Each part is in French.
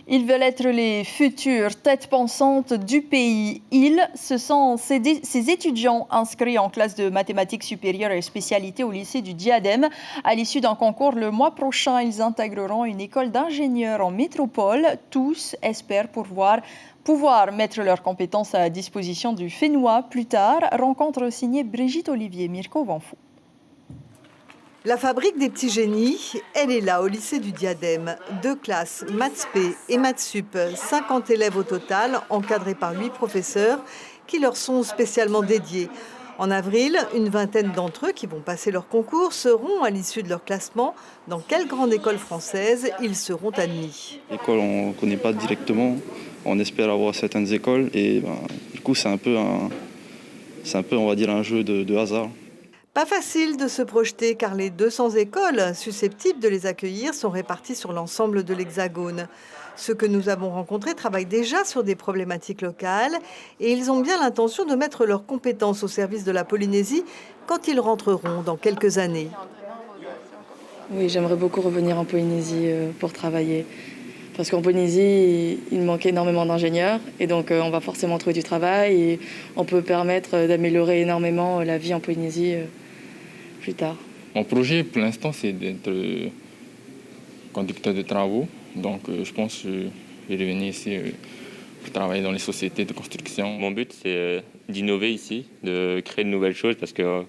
Ils veulent être les futures têtes pensantes du pays. Ce sont ces étudiants inscrits en classe de mathématiques supérieures et spécialités au lycée du Diadème. À l'issue d'un concours le mois prochain, ils intégreront une école d'ingénieurs en métropole. Tous espèrent pouvoir mettre leurs compétences à disposition du Fénois plus tard. Rencontre signée Brigitte Olivier, Mirko Vanfou. La fabrique des petits génies, elle est là au lycée du Diadème. 2 classes, maths P et maths sup, 50 élèves au total, encadrés par 8 professeurs qui leur sont spécialement dédiés. En avril, une vingtaine d'entre eux qui vont passer leur concours seront, à l'issue de leur classement, dans quelle grande école française ils seront admis. L'école, on ne connaît pas directement, on espère avoir certaines écoles et du coup c'est un peu, on va dire, un jeu de hasard. Pas facile de se projeter car les 200 écoles susceptibles de les accueillir sont réparties sur l'ensemble de l'Hexagone. Ceux que nous avons rencontrés travaillent déjà sur des problématiques locales et ils ont bien l'intention de mettre leurs compétences au service de la Polynésie quand ils rentreront dans quelques années. Oui, j'aimerais beaucoup revenir en Polynésie pour travailler. Parce qu'en Polynésie, il manque énormément d'ingénieurs et donc on va forcément trouver du travail et on peut permettre d'améliorer énormément la vie en Polynésie plus tard. Mon projet pour l'instant c'est d'être conducteur de travaux, donc je pense que je vais revenir ici pour travailler dans les sociétés de construction. Mon but c'est d'innover ici, de créer de nouvelles choses parce qu'on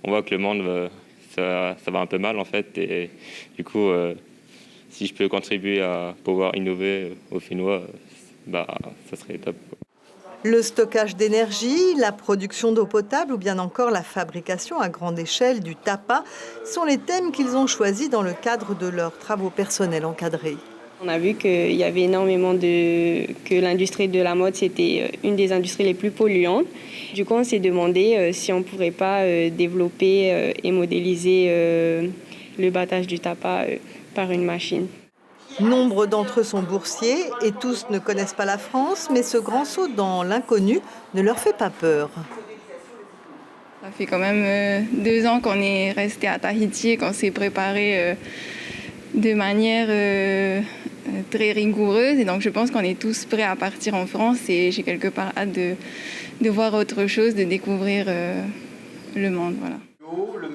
voit que le monde ça va un peu mal en fait et du coup si je peux contribuer à pouvoir innover au Fénois, ça serait top. Le stockage d'énergie, la production d'eau potable ou bien encore la fabrication à grande échelle du tapa sont les thèmes qu'ils ont choisis dans le cadre de leurs travaux personnels encadrés. On a vu qu'il y avait énormément que l'industrie de la mode, c'était une des industries les plus polluantes. Du coup, on s'est demandé si on ne pourrait pas développer et modéliser le battage du tapa par une machine. Nombre d'entre eux sont boursiers et tous ne connaissent pas la France, mais ce grand saut dans l'inconnu ne leur fait pas peur. Ça fait quand même 2 ans qu'on est resté à Tahiti et qu'on s'est préparé de manière très rigoureuse. Et donc je pense qu'on est tous prêts à partir en France et j'ai quelque part hâte de voir autre chose, de découvrir le monde. Voilà.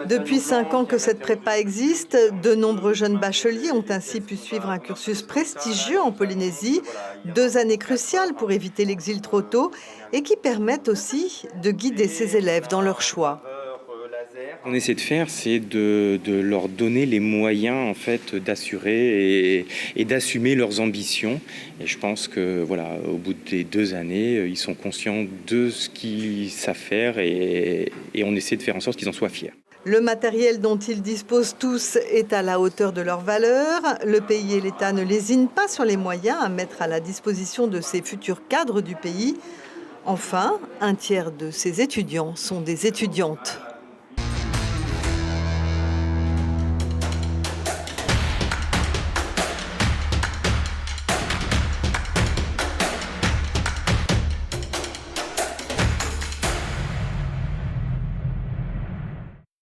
Depuis 5 ans que cette prépa existe, de nombreux jeunes bacheliers ont ainsi pu suivre un cursus prestigieux en Polynésie, 2 années cruciales pour éviter l'exil trop tôt et qui permettent aussi de guider ces élèves dans leur choix. Ce qu'on essaie de faire, c'est de leur donner les moyens en fait, d'assurer et d'assumer leurs ambitions. Et je pense que voilà, au bout des 2 années, ils sont conscients de ce qu'ils savent faire et on essaie de faire en sorte qu'ils en soient fiers. Le matériel dont ils disposent tous est à la hauteur de leurs valeurs. Le pays et l'État ne lésinent pas sur les moyens à mettre à la disposition de ces futurs cadres du pays. Enfin, un tiers de ces étudiants sont des étudiantes.